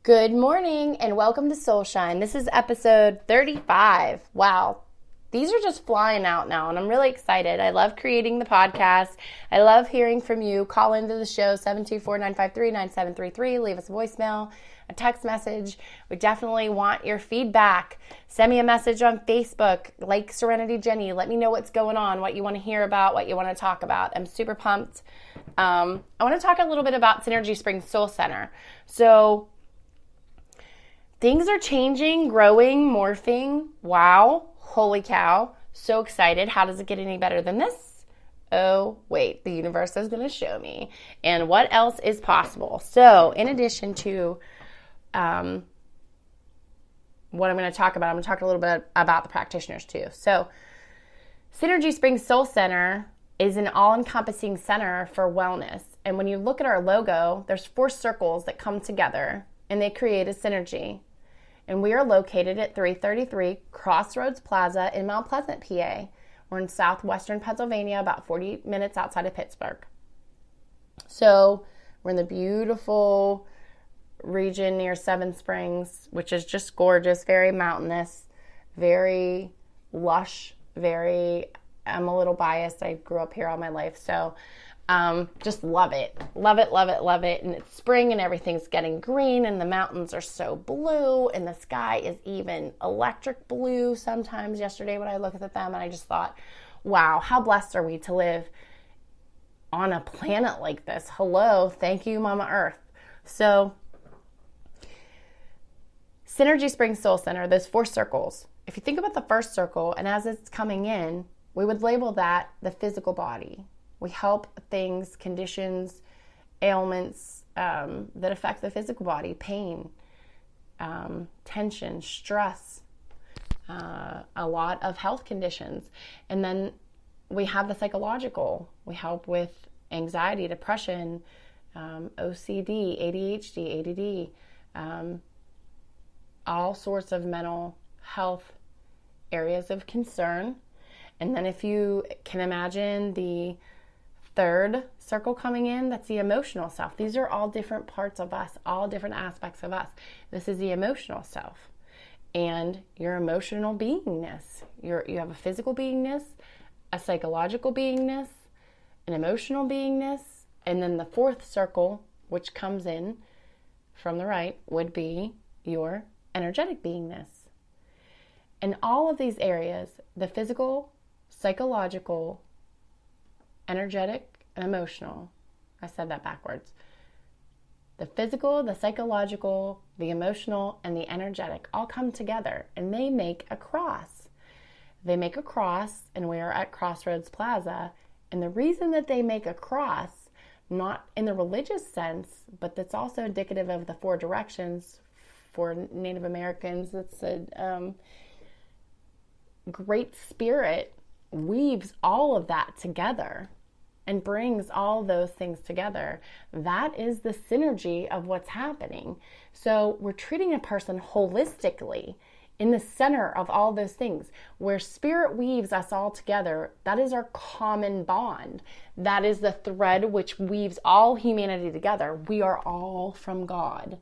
Good morning and welcome to Soul Shine. This is episode 35. Wow. These are just flying out now and I'm really excited. I love creating the podcast. I love hearing from you. Call into the show 724-953-9733. Leave us a voicemail, a text message. We definitely want your feedback. Send me a message on Facebook, like Serenity Jenny. Let me know what's going on, what you want to hear about, what you want to talk about. I'm super pumped. I want to talk a little bit about Synergy Springs Soul Center. So things are changing, growing, morphing. Wow. Holy cow. So excited. How does it get any better than this? Oh, wait. The universe is going to show me. And what else is possible? So in addition to what I'm going to talk about, I'm going to talk a little bit about the practitioners too. So Synergy Springs Soul Center is an all-encompassing center for wellness. And when you look at our logo, there's 4 circles that come together and they create a synergy. And we are located at 333 Crossroads Plaza in Mount Pleasant, PA. We're in southwestern Pennsylvania, about 40 minutes outside of Pittsburgh. So we're in the beautiful region near Seven Springs, which is just gorgeous, very mountainous, very lush, I'm a little biased. I grew up here all my life, so just love it. Love it, love it, love it. And it's spring and everything's getting green and the mountains are so blue and the sky is even electric blue sometimes. Yesterday when I looked at them and I just thought, wow, how blessed are we to live on a planet like this. Hello, thank you, Mama Earth. So Synergy Springs Soul Center, those 4 circles. If you think about the first circle and as it's coming in, we would label that the physical body. We help things, conditions, ailments that affect the physical body, pain, tension, stress, a lot of health conditions. And then we have the psychological. We help with anxiety, depression, OCD, ADHD, ADD, all sorts of mental health areas of concern. And then if you can imagine the 3rd circle coming in, that's the emotional self. These are all different parts of us, all different aspects of us. This is the emotional self and your emotional beingness. You have a physical beingness, a psychological beingness, an emotional beingness, and then the 4th circle, which comes in from the right, would be your energetic beingness. And all of these areas, the physical, psychological, energetic, and emotional. I said that backwards. The physical, the psychological, the emotional, and the energetic all come together and they make a cross. They make a cross and we are at Crossroads Plaza. And the reason that they make a cross, not in the religious sense, but that's also indicative of the 4 directions for Native Americans. It's a Great Spirit weaves all of that together and brings all those things together. That is the synergy of what's happening. So we're treating a person holistically in the center of all those things. Where Spirit weaves us all together, that is our common bond. That is the thread which weaves all humanity together. We are all from God.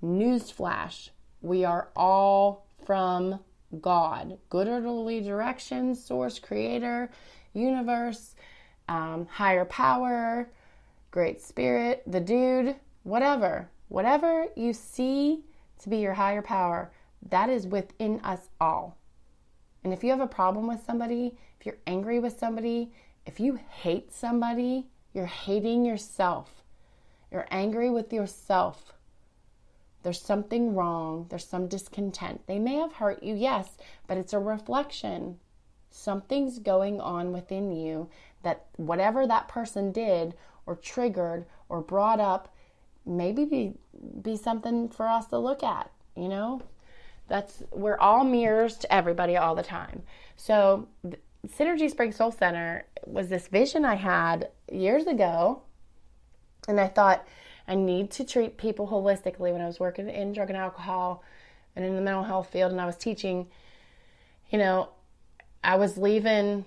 Newsflash, we are all from God. Good orderly direction, source, creator, universe, higher power, Great Spirit, the dude, whatever you see to be your higher power, that is within us all. And if you have a problem with somebody, if you're angry with somebody, if you hate somebody, you're hating yourself. You're angry with yourself. There's something wrong. There's some discontent. They may have hurt you, yes, but it's a reflection. Something's going on within you that whatever that person did or triggered or brought up, maybe be something for us to look at, you know? We're all mirrors to everybody all the time. So Synergy Springs Soul Center was this vision I had years ago, and I thought I need to treat people holistically. When I was working in drug and alcohol and in the mental health field and I was teaching, I was leaving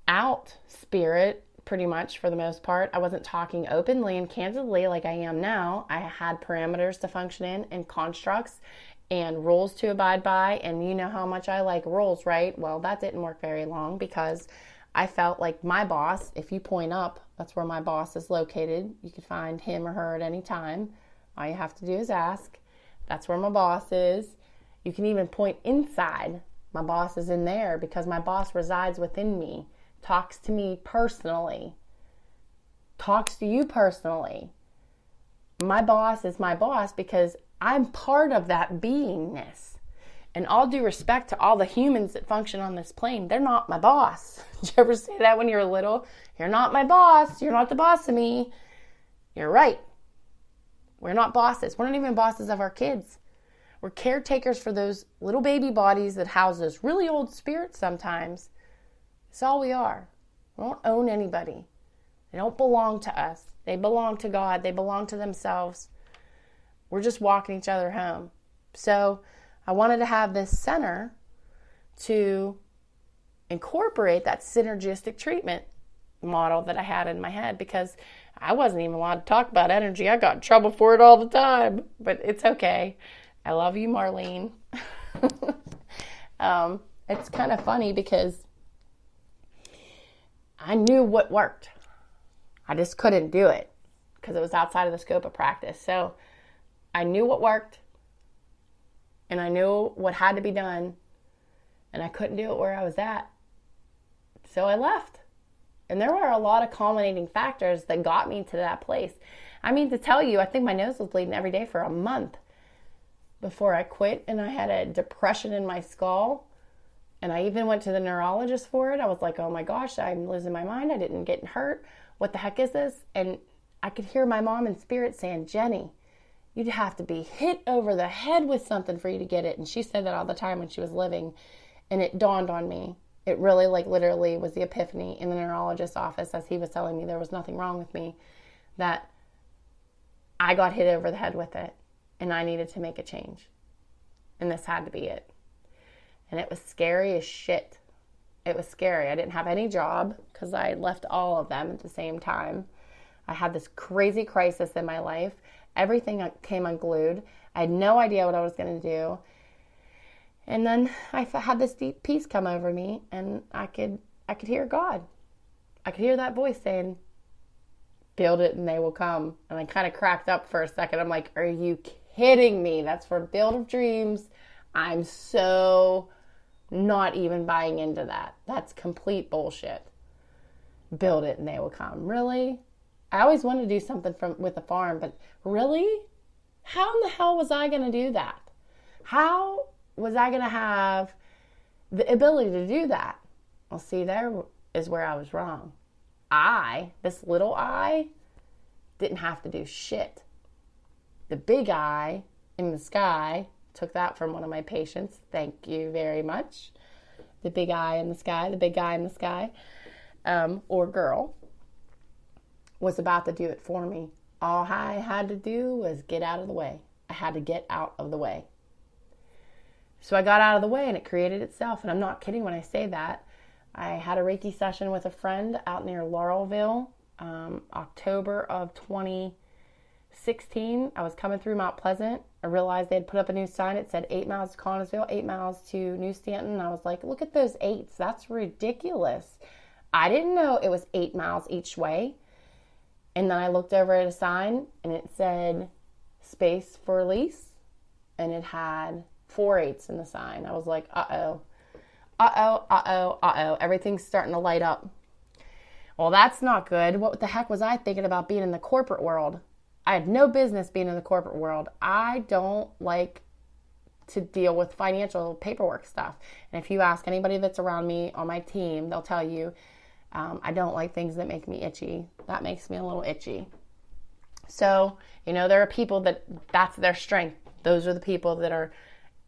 out spirit, pretty much for the most part. I wasn't talking openly and candidly like I am now. I had parameters to function in and constructs and rules to abide by. And you know how much I like rules, right? Well, that didn't work very long because I felt like my boss, if you point up, that's where my boss is located. You could find him or her at any time. All you have to do is ask. That's where my boss is. You can even point inside. My boss is in there because my boss resides within me, talks to me personally, talks to you personally. My boss is my boss because I'm part of that beingness. And all due respect to all the humans that function on this plane, they're not my boss. Did you ever say that when you were little? You're not my boss. You're not the boss of me. You're right. We're not bosses. We're not even bosses of our kids. We're caretakers for those little baby bodies that house those really old spirits sometimes. That's all we are. We don't own anybody. They don't belong to us. They belong to God. They belong to themselves. We're just walking each other home. So I wanted to have this center to incorporate that synergistic treatment model that I had in my head, because I wasn't even allowed to talk about energy. I got in trouble for it all the time, but it's okay. I love you, Marlene. It's kind of funny because I knew what worked. I just couldn't do it because it was outside of the scope of practice. So I knew what worked and I knew what had to be done, and I couldn't do it where I was at. So I left. And there were a lot of culminating factors that got me to that place. I mean, to tell you, I think my nose was bleeding every day for a month before I quit, and I had a depression in my skull, and I even went to the neurologist for it. I was like, oh my gosh, I'm losing my mind. I didn't get hurt. What the heck is this? And I could hear my mom in spirit saying, Jenny, you'd have to be hit over the head with something for you to get it. And she said that all the time when she was living, and it dawned on me. It really, literally was the epiphany in the neurologist's office as he was telling me there was nothing wrong with me, that I got hit over the head with it and I needed to make a change. And this had to be it. And it was scary as shit. It was scary. I didn't have any job because I had left all of them at the same time. I had this crazy crisis in my life. Everything came unglued. I had no idea what I was going to do. And then I had this deep peace come over me, and I could hear God. I could hear that voice saying, build it and they will come. And I kind of cracked up for a second. I'm like, are you kidding me? That's for Build of Dreams. I'm so not even buying into that. That's complete bullshit. Build it and they will come. Really? I always wanted to do something with a farm, but really? How in the hell was I going to do that? How was I going to have the ability to do that? Well, see, there is where I was wrong. This little I, didn't have to do shit. The big I in the sky, took that from one of my patients. Thank you very much. The big I in the sky, the big guy in the sky, or girl, was about to do it for me. All I had to do was get out of the way. I had to get out of the way. So I got out of the way and it created itself. And I'm not kidding when I say that. I had a Reiki session with a friend out near Laurelville, October of 2016. I was coming through Mount Pleasant. I realized they had put up a new sign. It said 8 miles to Connellsville, 8 miles to New Stanton. And I was like, look at those 8s. That's ridiculous. I didn't know it was 8 miles each way. And then I looked over at a sign and it said space for lease. And it had 4 8s in the sign. I was like, uh-oh. Everything's starting to light up. Well, that's not good. What the heck was I thinking about being in the corporate world? I had no business being in the corporate world. I don't like to deal with financial paperwork stuff. And if you ask anybody that's around me on my team, they'll tell you I don't like things that make me itchy. That makes me a little itchy. So, there are people that's their strength. Those are the people that are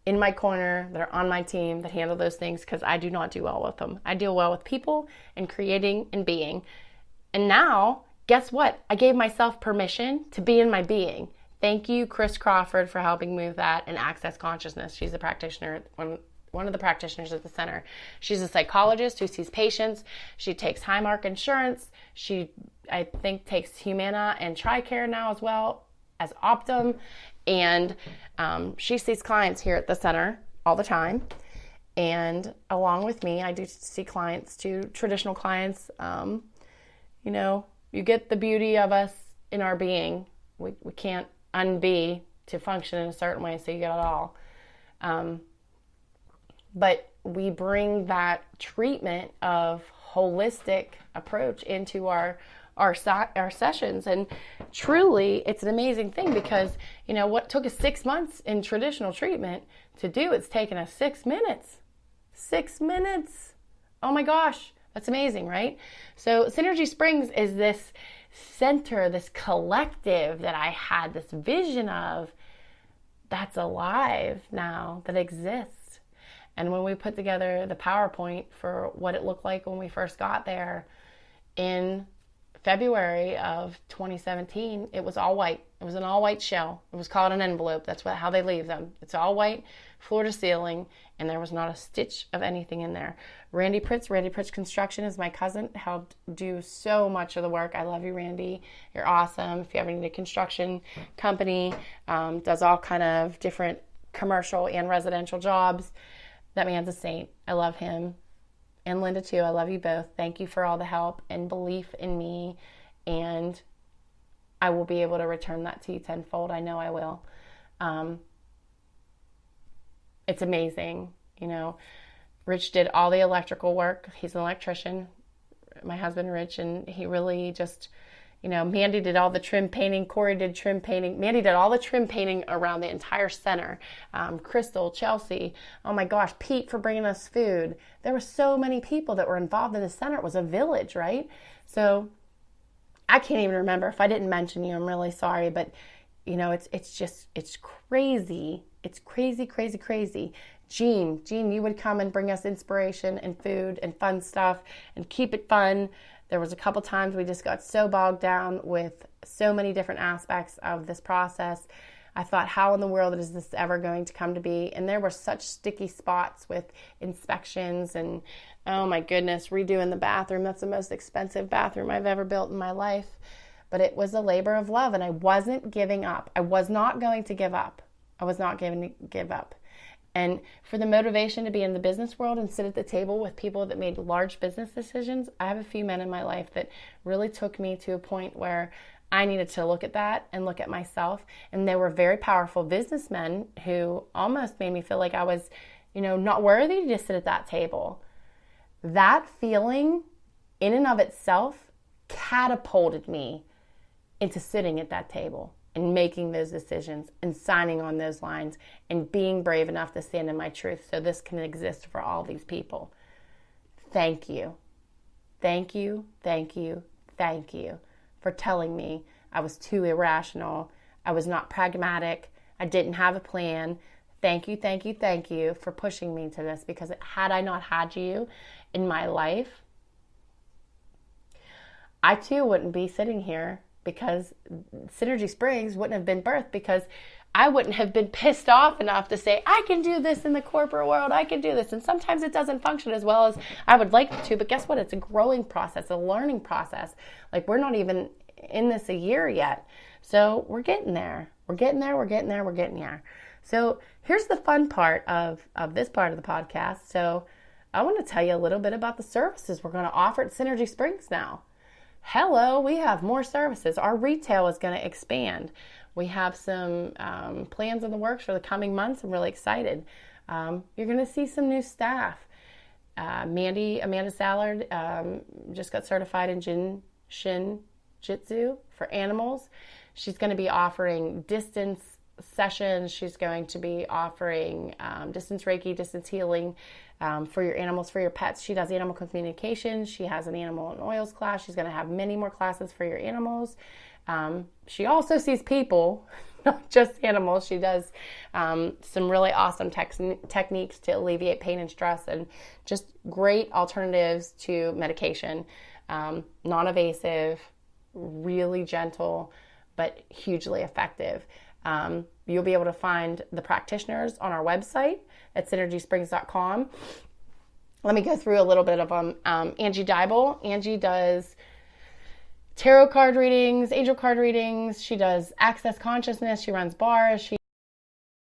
in my corner, that are on my team, that handle those things, because I do not do well with them. I deal well with people and creating and being. And now, guess what? I gave myself permission to be in my being. Thank you, Chris Crawford, for helping move that and Access Consciousness. She's a practitioner the practitioners at the center. She's a psychologist who sees patients. She takes Highmark Insurance. She, I think, takes Humana and TRICARE now as well as Optum. And she sees clients here at the center all the time. And along with me, I do see clients too, traditional clients. You know, you get the beauty of us in our being. We can't unbe to function in a certain way, so you get it all. But we bring that treatment of holistic approach into our sessions. And truly, it's an amazing thing because, you know, what took us 6 months in traditional treatment to do, it's taken us 6 minutes. 6 minutes. Oh my gosh. That's amazing, right? So Synergy Springs is this center, this collective that I had this vision of that's alive now, that exists. And when we put together the PowerPoint for what it looked like when we first got there in February of 2017, it was all white. It was an all white shell. It was called an envelope. That's how they leave them. It's all white, floor to ceiling, and there was not a stitch of anything in there. Randy Pritz Construction is my cousin, helped do so much of the work. I love you, Randy. You're awesome. If you ever need a construction company, does all kind of different commercial and residential jobs. That man's a saint. I love him. And Linda too. I love you both. Thank you for all the help and belief in me. And I will be able to return that to you tenfold. I know I will. It's amazing. You know, Rich did all the electrical work. He's an electrician, my husband Rich, and he really just, you know, Mandy did all the trim painting, Corey did trim painting, Mandy did all the trim painting around the entire center, Crystal, Chelsea, oh my gosh, Pete for bringing us food. There were so many people that were involved in the center. It was a village, right? So I can't even remember. If I didn't mention you, I'm really sorry, but you know, it's crazy. It's crazy. Jean, you would come and bring us inspiration and food and fun stuff and keep it fun. There was a couple times we just got so bogged down with so many different aspects of this process. I thought, how in the world is this ever going to come to be? And there were such sticky spots with inspections and, oh my goodness, redoing the bathroom. That's the most expensive bathroom I've ever built in my life. But it was a labor of love, and I wasn't giving up. I was not going to give up. I was not going to give up. And for the motivation to be in the business world and sit at the table with people that made large business decisions, I have a few men in my life that really took me to a point where I needed to look at that and look at myself. And they were very powerful businessmen who almost made me feel like I was, you know, not worthy to sit at that table. That feeling in and of itself catapulted me into sitting at that table and making those decisions and signing on those lines and being brave enough to stand in my truth so this can exist for all these people. Thank you. Thank you for telling me I was too irrational. I was not pragmatic. I didn't have a plan. Thank you for pushing me to this, because had I not had you in my life, I too wouldn't be sitting here, because Synergy Springs wouldn't have been birthed, because I wouldn't have been pissed off enough to say, I can do this in the corporate world. I can do this. And sometimes it doesn't function as well as I would like it to. But guess what? It's a growing process, a learning process. Like, we're not even in this a year yet. So we're getting there. We're getting there. So here's the fun part of this part of the podcast. So I want to tell you a little bit about the services we're going to offer at Synergy Springs now. Hello, we have more services. Our retail is going to expand. We have some plans in the works for the coming months. I'm really excited. You're going to see some new staff. Amanda Sallard just got certified in Jin Shin Jitsu for animals. She's going to be offering distance sessions. She's going to be offering distance Reiki, distance healing for your animals, for your pets. She does animal communication. She has an animal and oils class. She's going to have many more classes for your animals. She also sees people, not just animals. She does some really awesome techniques to alleviate pain and stress, and just great alternatives to medication. Non-invasive, really gentle, but hugely effective. You'll be able to find the practitioners on our website at synergysprings.com. Let me go through a little bit of them. Angie Dybel. Angie does tarot card readings, angel card readings. She does access consciousness. She runs bars. She